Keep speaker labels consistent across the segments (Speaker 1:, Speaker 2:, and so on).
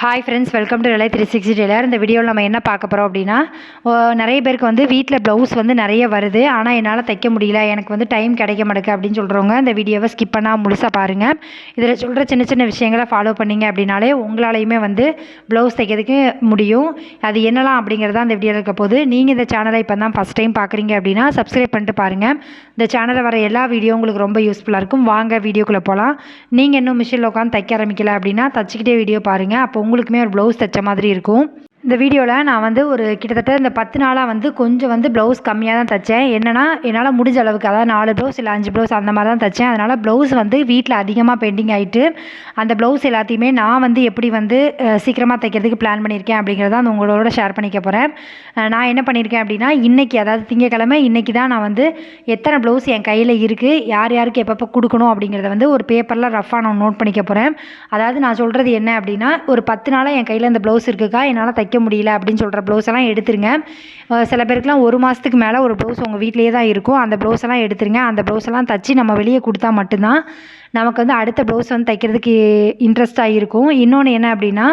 Speaker 1: Hi friends, welcome to ரிலை 360 tailor. இந்த வீடியோவில் நம்ம என்ன பார்க்க போகிறோம் அப்படின்னா, நிறைய பேருக்கு வந்து வீட்டில் ப்ளவுஸ் வந்து நிறைய வருது, ஆனால் என்னால் தைக்க முடியல, எனக்கு வந்து டைம் கிடைக்க மாட்டேங்குது அப்படின்னு சொல்கிறவங்க இந்த வீடியோவை ஸ்கிப் பண்ணால் முழுசாக பாருங்கள். இதில் சொல்கிற சின்ன சின்ன விஷயங்களை ஃபாலோ பண்ணிங்க அப்படின்னாலே உங்களாலையுமே வந்து ப்ளவுஸ் தைக்கிறதுக்கு முடியும். அது என்னலாம் அப்படிங்கிறதா இந்த வீடியோவில் இருக்க போது. நீங்கள் இந்த சேனலை இப்போ தான் ஃபஸ்ட் டைம் பார்க்குறீங்க அப்படின்னா சப்ஸ்கிரைப் பண்ணிட்டு பாருங்கள். இந்த சேனலில் வர எல்லா வீடியோ உங்களுக்கு ரொம்ப யூஸ்ஃபுல்லாக இருக்கும். வாங்க வீடியோக்குள்ளே போகலாம். நீங்கள் இன்னும் மிஷினில் உட்காந்து தைக்க ஆரம்பிக்கல அப்படின்னா தச்சுக்கிட்டே வீடியோ பாருங்கள். அப்போ உங்களுக்குமே ஒரு ப்ளவுஸ் தைச்ச மாதிரி இருக்கும். இந்த வீடியோவில் நான் வந்து ஒரு கிட்டத்தட்ட இந்த 10 நாளாக வந்து கொஞ்சம் வந்து ப்ளவுஸ் கம்மியாக தான் தைச்சேன். என்னென்னா என்னால் முடிஞ்ச அளவுக்கு, அதாவது 4 ப்ளவுஸ் இல்லை 5 ப்ளவுஸ் அந்த மாதிரி தான் தைச்சேன். அதனால் ப்ளவுஸ் வந்து வீட்டில் அதிகமாக பெண்டிங் ஆகிட்டு அந்த ப்ளவுஸ் எல்லாத்தையுமே நான் வந்து எப்படி வந்து சீக்கிரமாக தைக்கிறதுக்கு பிளான் பண்ணியிருக்கேன் அப்படிங்கிறத அந்த உங்களோட ஷேர் பண்ணிக்க போகிறேன். நான் என்ன பண்ணியிருக்கேன் அப்படின்னா, இன்றைக்கி அதாவது திங்கக்கிழமை இன்றைக்கி தான் நான் வந்து எத்தனை ப்ளவுஸ் என் கையில் இருக்குது, யார் யாருக்கு எப்பப்போ கொடுக்கணும் அப்படிங்கிறத வந்து ஒரு பேப்பரில் ரஃபாக நான் நோட் பண்ணிக்க போகிறேன். அதாவது நான் சொல்கிறது என்ன அப்படின்னா, ஒரு 10 நாளாக என் கையில் இந்த ப்ளவுஸ் இருக்குக்கா, என்னால் தைக்க முடியல அப்படின்னு சொல்கிற ப்ளவுஸ் எல்லாம் எடுத்துருங்க. சில பேருக்குலாம் 1 மாதத்துக்கு மேலே ஒரு ப்ளவுஸ் உங்கள் வீட்டிலேயே தான் இருக்கும். அந்த ப்ளவுஸ் எல்லாம் எடுத்துருங்க. அந்த ப்ளவுஸ் எல்லாம் தச்சு நம்ம வெளியே கொடுத்தா மட்டும்தான் நமக்கு வந்து அடுத்த ப்ளவுஸ் வந்து தைக்கிறதுக்கு இன்ட்ரெஸ்ட்டாக இருக்கும். இன்னொன்று என்ன அப்படின்னா,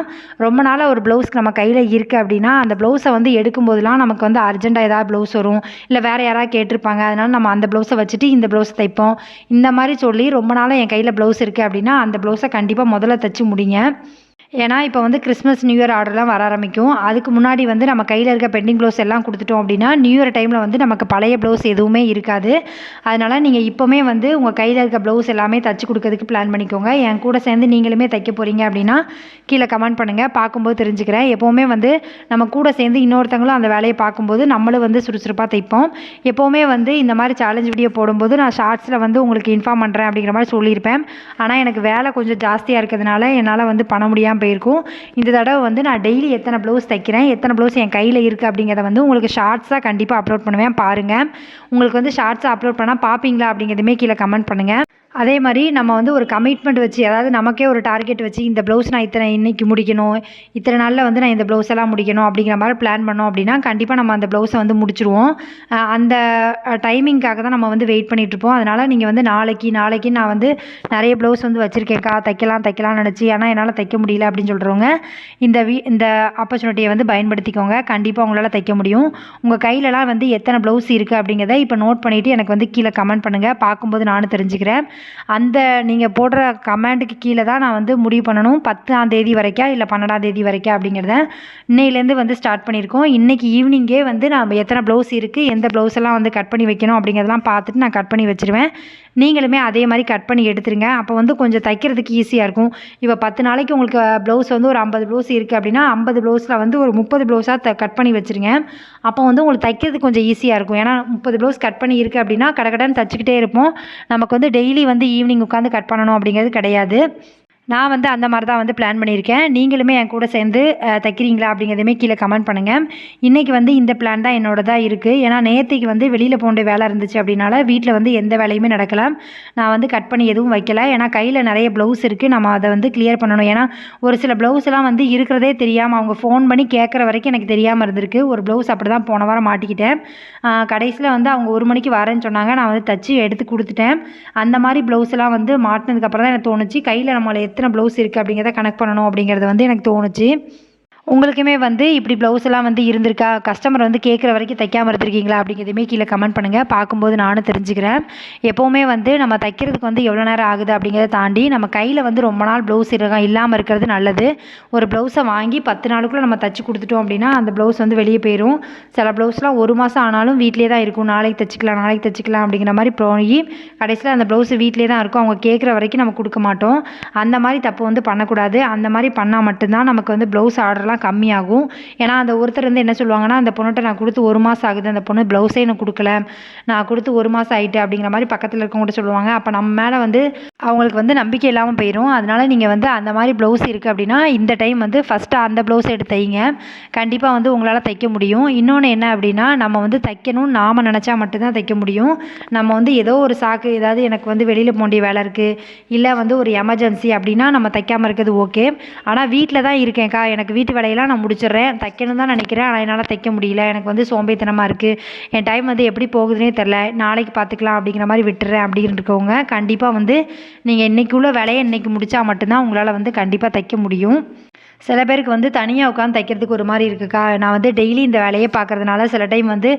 Speaker 1: ரொம்ப நாளாக ஒரு ப்ளவுஸ்க்கு நம்ம கையில் இருக்குது அப்படின்னா அந்த ப்ளவுஸை வந்து எடுக்கும்போதெல்லாம் நமக்கு வந்து அர்ஜென்ட்டாக ஏதாவது ப்ளவுஸ் வரும், இல்லை வேறு யாராவது கேட்டிருப்பாங்க, அதனால் நம்ம அந்த ப்ளவுஸை வச்சுட்டு இந்த ப்ளவுஸ் தைப்போம். இந்த மாதிரி சொல்லி ரொம்ப நாளாக என் கையில் ப்ளவுஸ் இருக்குது அப்படின்னா அந்த ப்ளவுஸை கண்டிப்பாக முதல்ல தைச்சி முடிங்க. ஏன்னா இப்போ வந்து கிறிஸ்மஸ் நியூ இயர் ஆர்டர்லாம் வர ஆரம்பிக்கும். அதுக்கு முன்னாடி வந்து நம்ம கையில் இருக்க பெண்டிங் ப்ளவுஸ் எல்லாம் கொடுத்துட்டோம் அப்படின்னா நியூ இயர் டைமில் வந்து நமக்கு பழைய ப்ளவுஸ் எதுவுமே இருக்காது. அதனால் நீங்கள் இப்போவுமே வந்து உங்கள் கையில் இருக்க ப்ளவுஸ் எல்லாமே தைச்சி கொடுக்கறதுக்கு பிளான் பண்ணிக்கோங்க. என் கூட சேர்ந்து நீங்களுமே தைக்க போகிறீங்க அப்படின்னா கீழே கமெண்ட் பண்ணுங்கள், பார்க்கும்போது தெரிஞ்சுக்கிறேன். எப்போவுமே வந்து நம்ம கூட சேர்ந்து இன்னொருத்தங்களும் அந்த வேலையை பார்க்கும்போது நம்மளும் வந்து சுறுசுறுப்பாக தைப்போம். எப்போவுமே வந்து இந்த மாதிரி சேலஞ்ச் வீடியோ போடும்போது நான் ஷார்ட்ஸில் வந்து உங்களுக்கு இன்ஃபார்ம் பண்ணுறேன் அப்படிங்கிற மாதிரி சொல்லியிருப்பேன். ஆனால் எனக்கு வேலை கொஞ்சம் ஜாஸ்தியாக இருக்கிறதுனால என்னால் வந்து பண்ண முடியாமல் போயிருக்கும். இந்த தடவை வந்து நான் டெய்லி எத்தனை ப்ளவுஸ் தைக்கிறேன், எத்தனை ப்ளவுஸ் என் கையில் இருக்குது அப்படிங்கிறத வந்து உங்களுக்கு ஷார்ட்ஸாக கண்டிப்பாக அப்லோட் பண்ணுவேன். பாருங்கள். உங்களுக்கு வந்து ஷார்ட்ஸாக அப்லோட் பண்ணால் பார்ப்பீங்களா அப்படிங்கிறதுமே கீழே கமெண்ட் பண்ணுங்கள். அதே மாதிரி நம்ம வந்து ஒரு கமிட்மெண்ட் வச்சு, அதாவது நமக்கே ஒரு டார்கெட் வச்சு இந்த ப்ளவுஸ் நான் இன்றைக்கி முடிக்கணும், இத்தனை நாளில் வந்து நான் இந்த ப்ளவுஸ் எல்லாம் முடிக்கணும் அப்படிங்கிற மாதிரி பிளான் பண்ணோம் அப்படின்னா கண்டிப்பாக நம்ம அந்த ப்ளவுஸை வந்து முடிச்சிருவோம். அந்த டைமிங்காக தான் நம்ம வந்து வெயிட் பண்ணிகிட்ருப்போம். அதனால் நீங்கள் வந்து நாளைக்கு நான் வந்து நிறைய ப்ளவுஸ் வந்து வச்சுருக்கேன்க்கா, தைக்கலாம்னு நினச்சி ஆனால் என்னால் தைக்க முடியல அப்படின்னு சொல்கிறவங்க இந்த ஆப்பர்ச்சுனிட்டியை வந்து பயன்படுத்திக்கோங்க. கண்டிப்பாக உங்களால் தைக்க முடியும். உங்கள் கையிலலாம் வந்து எத்தனை ப்ளவுஸ் இருக்குது அப்படிங்கிறத இப்போ நோட் பண்ணிவிட்டு எனக்கு வந்து கீழே கமெண்ட் பண்ணுங்கள். பார்க்கும்போது நானும் தெரிஞ்சுக்கிறேன். அந்த நீங்கள் போடுற கமெண்ட்டுக்கு கீழே தான் நான் வந்து முடிவு பண்ணணும், 10ஆம் தேதி வரைக்கும் இல்லை 12ஆம் தேதி வரைக்கும் அப்படிங்கிறத. இன்னையிலேருந்து வந்து ஸ்டார்ட் பண்ணியிருக்கோம். இன்றைக்கி ஈவினிங்கே வந்து நான் எத்தனை ப்ளவுஸ் இருக்குது, எந்த ப்ளவுஸ் எல்லாம் வந்து கட் பண்ணி வைக்கணும் அப்படிங்கிறதெல்லாம் பார்த்துட்டு நான் கட் பண்ணி வச்சுருவேன். நீங்களுமே அதே மாதிரி கட் பண்ணி எடுத்துருங்க. அப்போ வந்து கொஞ்சம் தைக்கிறதுக்கு ஈஸியாக இருக்கும். இப்போ 10 நாளைக்கு உங்களுக்கு ப்ளவுஸ் வந்து ஒரு 50 ப்ளவுஸ் இருக்குது அப்படின்னா 50 ப்ளவுஸில் வந்து ஒரு 30 ப்ளவுஸாக கட் பண்ணி வச்சுருங்க. அப்போ வந்து உங்களுக்கு தைக்கிறதுக்கு கொஞ்சம் ஈஸியாக இருக்கும். ஏன்னா 30 ப்ளவுஸ் கட் பண்ணி இருக்குது அப்படின்னா கடகடன்னு தைச்சிக்கிட்டே இருப்போம். நமக்கு வந்து டெய்லி வந்து ஈவினிங் உட்காந்து கட் பண்ணணும் அப்படிங்கிறது கிடையாது. நான் வந்து அந்த மாதிரி தான் வந்து பிளான் பண்ணியிருக்கேன். நீங்களுமே என் கூட சேர்ந்து தைக்கிறீங்களா அப்படிங்கிறதுமே கீழே கமெண்ட் பண்ணுங்கள். இன்றைக்கி வந்து இந்த பிளான் தான் என்னோடதாக இருக்குது. ஏன்னா நேற்றுக்கு வந்து வெளியில் போக வேலை இருந்துச்சு அப்படின்னால வீட்டில் வந்து எந்த வேலையுமே நடக்கலை. நான் வந்து கட் பண்ணி எதுவும் வைக்கல. ஏன்னா கையில் நிறைய ப்ளவுஸ் இருக்குது, நம்ம அதை வந்து கிளியர் பண்ணணும். ஏன்னா ஒரு சில ப்ளவுஸ்லாம் வந்து இருக்கிறதே தெரியாமல் அவங்க ஃபோன் பண்ணி கேட்குற வரைக்கும் எனக்கு தெரியாமல் இருந்திருக்கு. ஒரு ப்ளவுஸ் அப்படி தான் போன வாரம் மாட்டிக்கிட்டேன். கடைசியில் வந்து அவங்க 1 மணிக்கு வரேன்னு சொன்னாங்க. நான் வந்து தச்சு எடுத்து கொடுத்துட்டேன். அந்த மாதிரி ப்ளவுஸ்லாம் வந்து மாட்டினதுக்கப்புறம் தான் எனக்கு தோணுச்சு, கையில் நம்மளை எத்தனை ப்ளவுஸ் இருக்குது அப்படிங்கிறத கனெக்ட் பண்ணணும் அப்படிங்கிறது வந்து எனக்கு தோணுச்சு. உங்களுக்குமே வந்து இப்படி ப்ளவுஸ் எல்லாம் வந்து இருந்திருக்கா, கஸ்டமர் வந்து கேட்குற வரைக்கும் தைக்காமல் இருந்திருக்கீங்களா அப்படிங்கிறதுமே கீழே கமெண்ட் பண்ணுங்கள். பார்க்கும்போது நானும் தெரிஞ்சுக்கிறேன். எப்போவுமே வந்து நம்ம தைக்கிறதுக்கு வந்து எவ்வளோ நேரம் ஆகுது அப்படிங்கிறத தாண்டி நம்ம கையில் வந்து ரொம்ப நாள் ப்ளவுஸ் இல்லாமல் இருக்கிறது நல்லது. ஒரு ப்ளவுஸை வாங்கி 10 நாளுக்குள்ளே நம்ம தைச்சி கொடுத்துட்டோம் அப்படின்னா அந்த ப்ளவுஸ் வந்து வெளியே போயிடும். சில ப்ளவுஸ்லாம் 1 மாதம் ஆனாலும் வீட்டிலே தான் இருக்கும். நாளைக்கு தைச்சிக்கலாம் அப்படிங்கிற மாதிரி போய் கடைசியில் அந்த ப்ளவுஸ் வீட்டிலே தான் இருக்கும். அவங்க கேட்குற வரைக்கும் நம்ம கொடுக்க மாட்டோம். அந்த மாதிரி தப்பு வந்து பண்ணக்கூடாது. அந்த மாதிரி பண்ணால் மட்டும்தான் நமக்கு வந்து ப்ளவுஸ் ஆர்டர்லாம் கம்மியாகும். ஏன்னா அந்த ஒருத்தர் வந்து என்ன சொல்லுவாங்கன்னா, அந்த பொண்ணுகிட்ட நான் கொடுத்து 1 மாதம் ஆகுது, அந்த பொண்ணு ப்ளவுஸே எனக்கு கொடுக்கல, நான் கொடுத்து 1 மாதம் ஆகிட்டு அப்படிங்கிற மாதிரி பக்கத்தில் இருக்கவங்கள்ட்ட சொல்லுவாங்க. அப்போ நம்ம மேலே வந்து அவங்களுக்கு வந்து நம்பிக்கை இல்லாமல் போயிடும். அதனால் நீங்கள் வந்து அந்த மாதிரி ப்ளவுஸ் இருக்குது அப்படின்னா இந்த டைம் வந்து ஃபஸ்ட்டு அந்த ப்ளவுஸ் எடுத்து தைங்க. கண்டிப்பாக வந்து உங்களால் தைக்க முடியும். இன்னொன்று என்ன அப்படின்னா, நம்ம வந்து தைக்கணும்னு நாம் நினச்சா மட்டும்தான் தைக்க முடியும். நம்ம வந்து ஏதோ ஒரு சாக்கு, ஏதாவது எனக்கு வந்து வெளியில் போக வேண்டிய வேலை இருக்குது, இல்லை வந்து ஒரு எமர்ஜென்சி அப்படின்னா நம்ம தைக்காமல் இருக்கிறது ஓகே. ஆனால் வீட்டில் தான் இருக்கேன்க்கா, எனக்கு வீட்டு வேலையெல்லாம் நான் முடிச்சிடுறேன், தைக்கணும் தான் நினைக்கிறேன், ஆனால் என்னால் தைக்க முடியல, எனக்கு வந்து சோம்பேறித்தனமாக இருக்குது, என் டைம் வந்து எப்படி போகுதுன்னே தெரில, நாளைக்கு பார்த்துக்கலாம் அப்படிங்கிற மாதிரி விட்டுறேன் அப்படின்னு இருக்கவங்க கண்டிப்பாக வந்து நீங்கள் இன்றைக்கி உள்ள வேலையை இன்றைக்கி முடித்தா மட்டும்தான் உங்களால் வந்து கண்டிப்பாக தைக்க முடியும். சில பேருக்கு வந்து தனியாக உட்காந்து தைக்கிறதுக்கு ஒரு மாதிரி இருக்குக்கா, நான் வந்து டெய்லி இந்த வேலையே பார்க்குறதுனால சில டைம் வந்து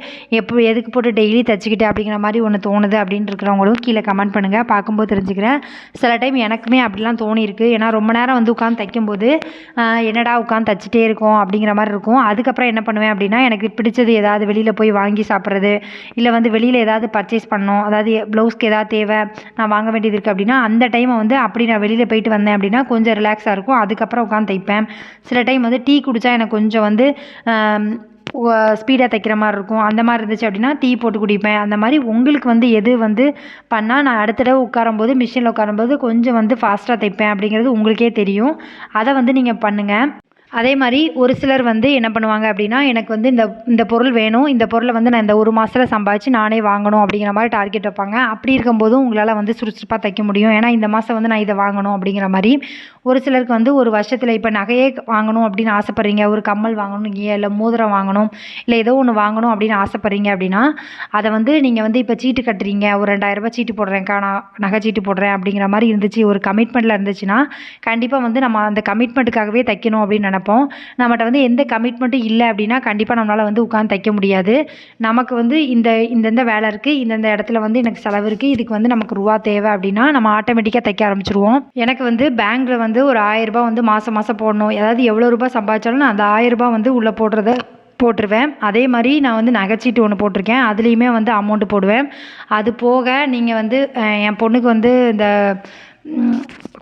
Speaker 1: எதுக்கு போட்டு டெய்லி தைச்சிக்கிட்டு அப்படிங்கிற மாதிரி ஒன்று தோணுது அப்படின்னு இருக்கிறவங்களும் கீழே கமெண்ட் பண்ணுங்கள், பார்க்கும்போது தெரிஞ்சுக்கிறேன். சில டைம் எனக்குமே அப்படிலாம் தோணியிருக்கு. ஏன்னா ரொம்ப நேரம் வந்து உட்காந்து தைக்கும்போது என்னடா உட்காந்து தைச்சிட்டே இருக்கோம் அப்படிங்கிற மாதிரி இருக்கும். அதுக்கப்புறம் என்ன பண்ணுவேன் அப்படின்னா, எனக்கு பிடிச்சது ஏதாவது வெளியில் போய் வாங்கி சாப்பிட்றது, இல்லை வந்து வெளியில் ஏதாவது பர்ச்சேஸ் பண்ணணும், அதாவது ப்ளவுஸ்க்கு ஏதாவது தேவை, நான் வாங்க வேண்டியது இருக்குது அப்படின்னா அந்த டைமை வந்து அப்படி நான் வெளியில் போயிட்டு வந்தேன் அப்படின்னா கொஞ்சம் ரிலாக்ஸாக இருக்கும். அதுக்கப்புறம் உட்காந்து தைப்பேன். சில டைம் வந்து டீ குடித்தா எனக்கு கொஞ்சம் வந்து ஸ்பீடாக தைக்கிற மாதிரி இருக்கும். அந்த மாதிரி இருந்துச்சு அப்படின்னா டீ போட்டு குடிப்பேன். அந்த மாதிரி உங்களுக்கு வந்து எது வந்து பண்ணால் நான் அடுத்த தடவை உட்காரும்போது மிஷினில் உட்காரும்போது கொஞ்சம் வந்து ஃபாஸ்ட்டாக தைப்பேன் அப்படிங்கிறது உங்களுக்கே தெரியும். அதை வந்து நீங்கள் பண்ணுங்கள். அதே மாதிரி ஒரு சிலர் வந்து என்ன பண்ணுவாங்க அப்படின்னா, எனக்கு வந்து இந்த பொருள் வேணும், இந்த பொருளை வந்து நான் இந்த 1 மாதத்தில் சம்பாதிச்சு நானே வாங்கணும் அப்படிங்கிற மாதிரி டார்கெட் வைப்பாங்க. அப்படி இருக்கும்போதும் உங்களால் வந்து சுறுசுறுப்பாக தைக்க முடியும். ஏன்னா இந்த மாதம் வந்து நான் இதை வாங்கணும் அப்படிங்கிற மாதிரி. ஒரு சிலருக்கு வந்து ஒரு வருஷத்தில் இப்போ நகையே வாங்கணும் அப்படின்னு ஆசைப்பட்றீங்க, ஒரு கம்மல் வாங்கணும், இல்லை மோதிரம் வாங்கணும், இல்லை ஏதோ ஒன்று வாங்கணும் அப்படின்னு ஆசைப்பட்றீங்க அப்படின்னா, அதை வந்து நீங்கள் வந்து இப்போ சீட்டு கட்டுறீங்க, ஒரு 2000 சீட்டு போடுறேன்க்கா, நான் நகை சீட்டு போடுறேன் அப்படிங்கிற மாதிரி இருந்துச்சு, ஒரு கமிட்மெண்ட்டில் இருந்துச்சுன்னா கண்டிப்பாக வந்து நம்ம அந்த கமிட்மெண்ட்டுக்காகவே தைக்கணும் அப்படின்னு நினைப்போம். நம்மகிட்ட வந்து எந்த கமிட்மெண்ட்டும் இல்லை அப்படின்னா கண்டிப்பாக நம்மளால் வந்து உட்காந்து தைக்க முடியாது. நமக்கு வந்து இந்தந்த வேலை இருக்குது, இந்தந்த இடத்துல வந்து எனக்கு செலவு இருக்குது, இதுக்கு வந்து நமக்கு ரூபா தேவை அப்படின்னா நம்ம ஆட்டோமேட்டிக்காக தைக்க ஆரம்பிச்சிருவோம். எனக்கு வந்து பேங்க்கில் வந்து ஒரு 1000 ரூபாய் வந்து மாதம் மாதம் போடணும், அதாவது எவ்வளோ ரூபாய் சம்பாதிச்சாலும் நான் அந்த 1000 ரூபாய் வந்து உள்ளே போட்டுருவேன். அதே மாதிரி நான் வந்து நகைச்சீட்டு ஒன்று போட்டிருக்கேன், அதுலேயுமே வந்து அமௌண்ட்டு போடுவேன். அது போக நீங்கள் வந்து என் பொண்ணுக்கு வந்து இந்த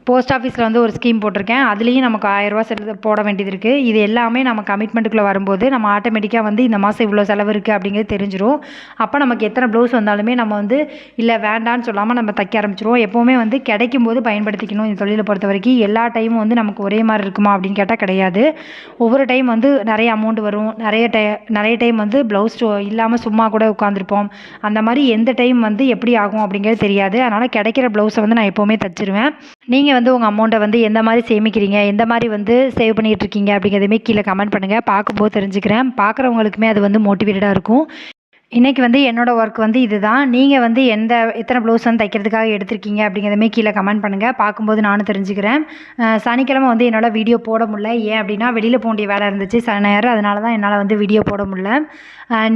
Speaker 1: போஸ்ட் ஆஃபீஸில் வந்து ஒரு ஸ்கீம் போட்டிருக்கேன், அதுலேயும் நமக்கு 1000 ரூபா போட வேண்டியது இருக்குது. இது எல்லாமே நம்ம கமிட்மெண்ட்டுக்குள்ளே வரும்போது நம்ம ஆட்டோமேட்டிக்காக வந்து இந்த மாதம் இவ்வளோ செலவு இருக்குது அப்படிங்கிறது தெரிஞ்சிடும். அப்போ நமக்கு எத்தனை ப்ளவுஸ் வந்தாலுமே நம்ம வந்து இல்லை வேண்டான்னு சொல்லாமல் நம்ம தைக்க ஆரம்பிச்சிருவோம். எப்போவுமே வந்து கிடைக்கும் போது பயன்படுத்திக்கணும். இந்த தொழிலை பொறுத்த வரைக்கும் எல்லா டைமும் வந்து நமக்கு ஒரே மாதிரி இருக்குமா அப்படின்னு கேட்டால் கிடையாது. ஒவ்வொரு டைம் வந்து நிறைய அமௌண்ட் வரும், நிறைய டைம் வந்து ப்ளவுஸ் இல்லாமல் சும்மா கூட உட்காந்துருப்போம். அந்த மாதிரி எந்த டைம் வந்து எப்படி ஆகும் அப்படிங்கிறது தெரியாது. அதனால் கிடைக்கிற ப்ளவுஸை வந்து நான் எப்போவுமே தைச்சிருவேன். நீங்கள் வந்து உங்கள் அமௌண்ட்டை வந்து எந்த மாதிரி சேமிக்கிறீங்க, எந்த மாதிரி வந்து சேவ் பண்ணிகிட்டு இருக்கீங்க அப்படிங்கிறதுமே கீழே கமெண்ட் பண்ணுங்கள், பார்க்கும்போது தெரிஞ்சுக்கிறேன். பார்க்குறவங்களுக்குமே அது வந்து மோட்டிவேட்டடாக இருக்கும். இன்றைக்கி வந்து என்னோடய ஒர்க் வந்து இதுதான். நீங்கள் வந்து எத்தனை ப்ளவுஸ் வந்து தைக்கிறதுக்காக எடுத்திருக்கீங்க அப்படிங்கிறதுமே கீழே கமெண்ட் பண்ணுங்கள், பார்க்கும்போது நானும் தெரிஞ்சுக்கிறேன். சனிக்கிழமை வந்து என்னால் வீடியோ போட முடியல, ஏன் அப்படின்னா வெளியில் போக வேண்டிய வேலை இருந்துச்சு சனி ஞாயிறு, அதனால தான் என்னால் வந்து வீடியோ போட முடியல.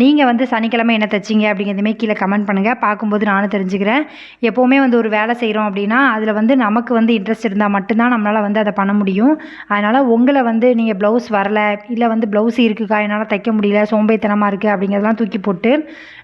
Speaker 1: நீங்கள் வந்து சனிக்கிழமை என்ன தைச்சிங்க அப்படிங்கிறதுமே கீழே கமெண்ட் பண்ணுங்கள், பார்க்கும்போது நானும் தெரிஞ்சுக்கிறேன். எப்போவுமே வந்து ஒரு வேலை செய்கிறோம் அப்படின்னா அதில் வந்து நமக்கு வந்து இன்ட்ரெஸ்ட் இருந்தால் மட்டும்தான் நம்மளால் வந்து அதை பண்ண முடியும். அதனால் உங்களை வந்து நீங்கள் ப்ளவுஸ் வரல, இல்லை வந்து ப்ளவுஸ் இருக்குக்கா என்னால் தைக்க முடியல, சோம்பேறித்தனமாக இருக்குது அப்படிங்கிறதெல்லாம் தூக்கி போட்டு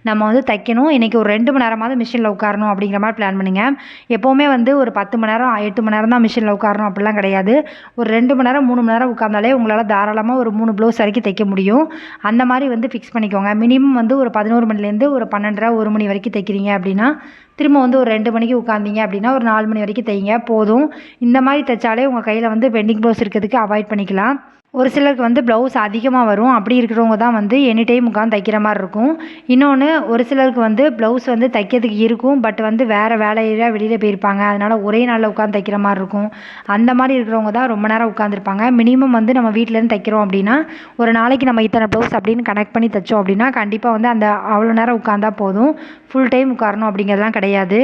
Speaker 1: நம்ம வந்து தைக்கணும். இன்றைக்கி ஒரு 2 மணி நேரமாவது மிஷினில் உட்காரணும் அப்படிங்கிற மாதிரி பிளான் பண்ணுங்கள். எப்போவுமே வந்து ஒரு 10 மணி நேரம் 8 மணி நேரம் தான் மிஷினில் உட்காரணும் அப்படிலாம் கிடையாது. ஒரு 2 மணி நேரம் 3 மணி நேரம் உட்கார்ந்தாலே உங்களால் தாராளமாக ஒரு 3 ப்ளவுஸ் வரைக்கும் தைக்க முடியும். அந்த மாதிரி வந்து ஃபிக்ஸ் பண்ணிக்கோங்க. மினிமம் வந்து ஒரு 11 மணிலேருந்து ஒரு 12:30 1 மணி வரைக்கும் தைக்கிறீங்க அப்படின்னா திரும்ப வந்து ஒரு 2 மணிக்கு உட்காந்திங்க அப்படின்னா ஒரு 4 மணி வரைக்கும் தைங்க போதும். இந்த மாதிரி தைச்சாலே உங்கள் கையில் வந்து பெண்டிங் ப்ளவுஸ் இருக்கிறதுக்கு அவாய்ட் பண்ணிக்கலாம். ஒரு சிலருக்கு வந்து ப்ளவுஸ் அதிகமாக வரும், அப்படி இருக்கிறவங்க தான் வந்து எனி டைம் உட்காந்து தைக்கிற மாதிரி இருக்கும். இன்னொன்று ஒரு சிலருக்கு வந்து ப்ளவுஸ் வந்து தைக்கிறதுக்கு இருக்கும், பட் வந்து வேறு வேலையில் வெளியில் போயிருப்பாங்க, அதனால் ஒரே நாளில் உட்காந்து தைக்கிற மாதிரி இருக்கும். அந்த மாதிரி இருக்கிறவங்க தான் ரொம்ப நேரம் உட்காந்துருப்பாங்க. மினிமம் வந்து நம்ம வீட்டிலேருந்து தைக்கிறோம் அப்படின்னா ஒரு நாளைக்கு நம்ம இத்தனை ப்ளவுஸ் அப்படின்னு கனெக்ட் பண்ணி தைச்சோம் அப்படின்னா கண்டிப்பாக வந்து அவ்வளோ நேரம் உட்காந்தா போதும், ஃபுல் டைம் உட்காரணும் அப்படிங்கிறதுலாம் கிடையாது.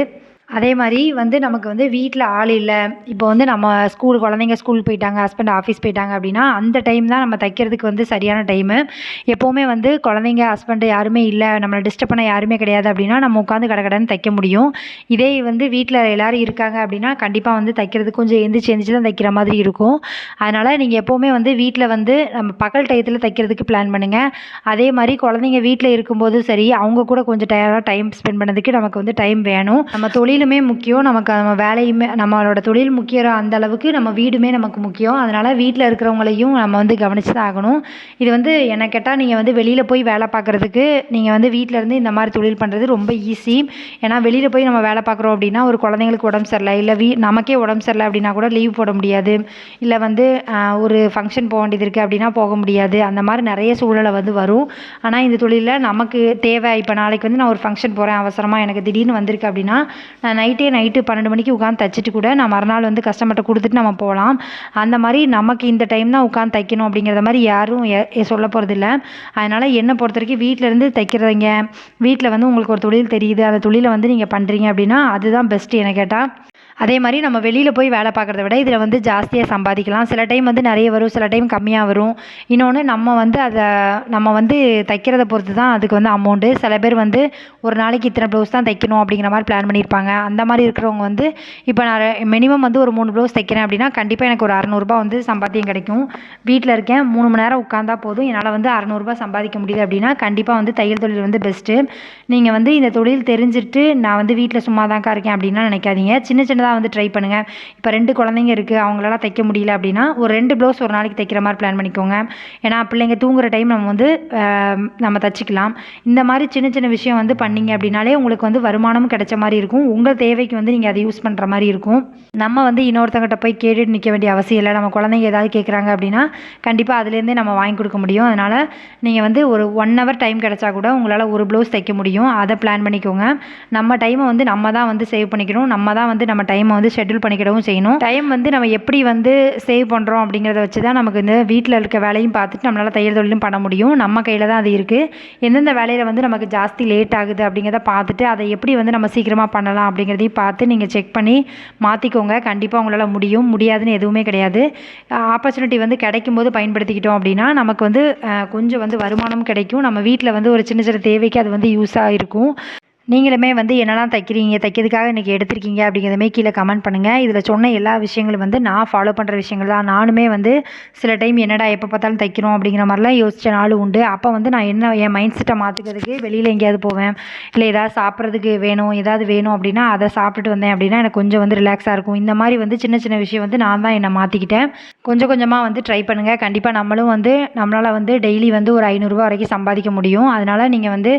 Speaker 1: அதே மாதிரி வந்து நமக்கு வந்து வீட்டில் ஆள் இல்லை, இப்போ வந்து நம்ம குழந்தைங்க ஸ்கூலுக்கு போயிட்டாங்க, ஹஸ்பண்ட் ஆஃபீஸ் போயிட்டாங்க அப்படின்னா அந்த டைம் தான் நம்ம தைக்கிறதுக்கு வந்து சரியான டைமு. எப்போவுமே வந்து குழந்தைங்க ஹஸ்பண்டு யாருமே இல்லை, நம்மளை டிஸ்டர்ப் பண்ண யாருமே கிடையாது அப்படின்னா நம்ம உட்காந்து கடகடன்னு தைக்க முடியும். இதே வந்து வீட்டில் எல்லோரும் இருக்காங்க அப்படின்னா கண்டிப்பாக வந்து தைக்கிறதுக்கு கொஞ்சம் எந்திரிச்சு தான் தைக்கிற மாதிரி இருக்கும். அதனால் நீங்கள் எப்போவுமே வந்து வீட்டில் வந்து நம்ம பகல் டயத்தில் தைக்கிறதுக்கு பிளான் பண்ணுங்கள். அதே மாதிரி குழந்தைங்க வீட்டில் இருக்கும்போதும் சரி, அவங்க கூட கொஞ்சம் டைம் ஸ்பெண்ட் பண்ணதுக்கு நமக்கு வந்து டைம் வேணும். நம்ம தொழிலுமே முக்கியம், நமக்கு நம்ம வேலையுமே நம்மளோட தொழில் முக்கியம், அந்த அளவுக்கு நம்ம வீடுமே நமக்கு முக்கியம். அதனால் வீட்டில் இருக்கிறவங்களையும் நம்ம வந்து கவனித்து தான் ஆகணும். இது வந்து என்ன கேட்டால் நீங்கள் வந்து வெளியில் போய் வேலை பார்க்குறதுக்கு நீங்கள் வந்து வீட்டிலேருந்து இந்த மாதிரி தொழில் பண்ணுறது ரொம்ப ஈஸி. ஏன்னா வெளியில் போய் நம்ம வேலை பார்க்குறோம் அப்படின்னா ஒரு குழந்தைங்களுக்கு உடம்பு சரியில்லை, இல்லை நமக்கே உடம்பு சரியில்லை அப்படின்னா கூட லீவ் போட முடியாது, இல்லை வந்து ஒரு ஃபங்க்ஷன் போக வேண்டியது இருக்குது அப்படின்னா போக முடியாது. அந்த மாதிரி நிறைய சூழ்நிலை வந்து வரும். ஆனால் இந்த தொழிலில் நமக்கு தேவை, இப்போ நாளைக்கு வந்து நான் ஒரு ஃபங்க்ஷன் போகிறேன், அவசரமாக எனக்கு திடீர்னு வந்திருக்கு அப்படின்னா நான் நைட்டு 12 மணிக்கு உட்காந்து தைச்சிட்டு கூட நான் மறுநாள் வந்து கஸ்டமர்கிட்ட கொடுத்துட்டு நம்ம போகலாம். அந்த மாதிரி நமக்கு இந்த டைம் தான் உட்காந்து தைக்கணும் அப்படிங்கிறத மாதிரி யாரும் சொல்ல போகிறதில்ல. அதனால் என்னை பொறுத்த வரைக்கும் வீட்டிலேருந்து தைக்கிறவங்க, வீட்டில் வந்து உங்களுக்கு ஒரு தொழில் தெரியுது, அந்த தொழிலை வந்து நீங்கள் பண்ணுறீங்க அப்படின்னா அதுதான் பெஸ்ட்டு என்ன கேட்டால். அதே மாதிரி நம்ம வெளியில் போய் வேலை பார்க்குறத விட இதில் வந்து ஜாஸ்தியாக சம்பாதிக்கலாம். சில டைம் வந்து நிறைய வரும், சில டைம் கம்மியாக வரும். இன்னொன்று நம்ம வந்து தைக்கிறத பொறுத்து தான் அதுக்கு வந்து அமௌண்ட்டு. சில பேர் வந்து ஒரு நாளைக்கு இத்தனை ப்ளவுஸ் தான் தைக்கணும் அப்படிங்கிற மாதிரி பிளான் பண்ணியிருப்பாங்க. அந்த மாதிரி இருக்கிறவங்க வந்து இப்போ நான் மினிமம் வந்து ஒரு 3 ப்ளவுஸ் தைக்கிறேன் அப்படின்னா கண்டிப்பாக எனக்கு ஒரு 600 வந்து சம்பாத்தியம் கிடைக்கும். வீட்டில் இருக்கேன் 3 மணி நேரம் உட்காந்தா போதும், என்னால் வந்து 600 சம்பாதிக்க முடியுது அப்படின்னா கண்டிப்பாக வந்து தையல் தொழில் வந்து பெஸ்ட்டு. நீங்கள் வந்து இந்த தொழில் தெரிஞ்சுட்டு நான் வந்து வீட்டில் சும்மா தான்க்கா இருக்கேன் அப்படின்லாம் நினைக்காதீங்க. சின்ன சின்னதாக வந்து ட்ரை பண்ணுங்கள். இப்போ 2 குழந்தைங்க இருக்குது, அவங்களால தைக்க முடியல அப்படின்னா ஒரு 2 ப்ளவுஸ் ஒரு நாளைக்கு தைக்கிற மாதிரி பிளான் பண்ணிக்கோங்க. ஏன்னா பிள்ளைங்க தூங்குற டைம் நம்ம தைச்சிக்கலாம். இந்த மாதிரி சின்ன சின்ன விஷயம் வந்து பண்ணிங்க அப்படின்னாலே உங்களுக்கு வந்து வருமானமும் கிடைச்ச மாதிரி இருக்கும். உங்கள் தேவைக்கு வந்து நீங்கள் அதை யூஸ் பண்ணுற மாதிரி இருக்கும். நம்ம வந்து இன்னொருத்தங்கிட்ட போய் கேட்டுட்டு நிற்க வேண்டிய அவசியம் இல்லை. நம்ம குழந்தைங்க ஏதாவது கேட்குறாங்க அப்படின்னா கண்டிப்பாக அதுலேருந்தே நம்ம வாங்கி கொடுக்க முடியும். அதனால் நீங்கள் வந்து ஒரு 1 hour டைம் கிடைச்சா கூட உங்களால் ஒரு ப்ளவுஸ் தைக்க முடியும். அதை பிளான் பண்ணிக்கோங்க. நம்ம டைமை வந்து நம்ம தான் வந்து சேவ் பண்ணிக்கணும். நம்ம தான் வந்து நம்ம டைமை வந்து ஷெட்யூல் பண்ணிக்கிடவும் செய்யணும். டைம் வந்து நம்ம எப்படி வந்து சேவ் பண்ணுறோம் அப்படிங்கிறத வச்சு தான் நமக்கு இந்த வீட்டில் இருக்க வேலையும் பார்த்துட்டு நம்மளால் தையல் தொழிலும் பண்ண முடியும். நம்ம கையில் தான் அது இருக்குது. எந்தெந்த வேலையில் வந்து நமக்கு ஜாஸ்தி லேட் ஆகுது அப்படிங்கிறத பார்த்துட்டு அதை எப்படி வந்து நம்ம சீக்கிரமாக பண்ணலாம் அப்படிங்கிறதையும் பார்த்து நீங்கள் செக் பண்ணி மாற்றிக்கோங்க. கண்டிப்பாக உங்களால் முடியும். முடியாதுன்னு எதுவுமே கிடையாது. ஆப்பர்ச்சுனிட்டி வந்து கிடைக்கும்போது பயன்படுத்திக்கிட்டோம் அப்படின்னா நமக்கு வந்து கொஞ்சம் வந்து வருமானம் கிடைக்கும். நம்ம வீட்டில் வந்து ஒரு சின்ன சின்ன தேவைக்கு அது வந்து யூஸாக இருக்கும். நீங்களுமே வந்து என்னெல்லாம் தைக்கிறதுக்காக இன்றைக்கி எடுத்திருக்கீங்க அப்படிங்கிறதுமே கீழே கமெண்ட் பண்ணுங்கள். இதில் சொன்ன எல்லா விஷயங்களும் வந்து நான் ஃபாலோ பண்ணுற விஷயங்கள் தான். நானுமே வந்து சில டைம் என்னடா எப்போ பார்த்தாலும் தைக்கிறோம் அப்படிங்கிற மாதிரிலாம் யோசித்த நாளும் உண்டு. அப்போ வந்து நான் என் மைண்ட் செட்டை மாற்றிக்கிறதுக்கு வெளியில் எங்கேயாவது போவேன், இல்லை ஏதாவது சாப்பிட்றதுக்கு ஏதாவது வேணும் அப்படின்னா அதை சாப்பிட்டுட்டு வந்தேன் அப்படின்னா எனக்கு கொஞ்சம் வந்து ரிலாக்ஸாக இருக்கும். இந்த மாதிரி வந்து சின்ன சின்ன விஷயம் வந்து நான் தான் என்னை மாற்றிக்கிட்டேன். கொஞ்சம் கொஞ்சமாக வந்து ட்ரை பண்ணுங்கள். கண்டிப்பாக நம்மளால் வந்து டெய்லி வந்து ஒரு 500 வரைக்கும் சம்பாதிக்க முடியும். அதனால் நீங்கள் வந்து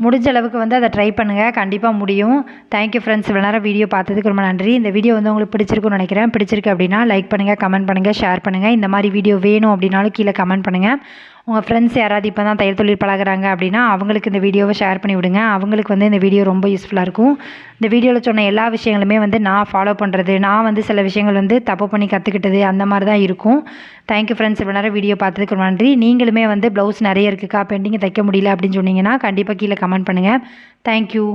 Speaker 1: முடிஞ்ச அளவுக்கு வந்து அதை ட்ரை பண்ணுங்கள். கண்டிப்பாக முடியும். Thank you friends. இவ்வளோ நேரம் வீடியோ பார்த்ததுக்கு ரொம்ப நன்றி. இந்த வீடியோ வந்து உங்களுக்கு பிடிச்சிருக்குன்னு நினைக்கிறேன். பிடிச்சிருக்கு அப்படின்னா லைக் பண்ணுங்கள், கமெண்ட் பண்ணுங்கள், ஷேர் பண்ணுங்கள். இந்த மாதிரி வீடியோ வேணும் அப்படின்னாலும் கீழே கமெண்ட் பண்ணுங்கள். உங்கள் ஃப்ரெண்ட்ஸ் யாராவது இப்போ தான் தையல் தொழில் பழகுறாங்க அப்படின்னா அவங்களுக்கு இந்த வீடியோவை ஷேர் பண்ணி விடுங்க. அவங்களுக்கு வந்து இந்த வீடியோ ரொம்ப யூஸ்ஃபுல்லாக இருக்கும். இந்த வீடியோவில் சொன்ன எல்லா விஷயங்களுமே வந்து நான் ஃபாலோ பண்ணுறது, நான் வந்து சில விஷயங்கள் வந்து தப்பு பண்ணி கற்றுக்கிட்டது அந்த மாதிரி தான் இருக்கும். Thank you friends. இவ்வளோ நேரம் வீடியோ பார்த்ததுக்கு நன்றி. நீங்களுமே வந்து ப்ளவுஸ் நிறைய இருக்குக்கா பெண்டிங் தைக்க முடியல அப்படின்னு சொன்னீங்கன்னா கண்டிப்பாக கீழே கமெண்ட் பண்ணுங்கள். தேங்க்யூ.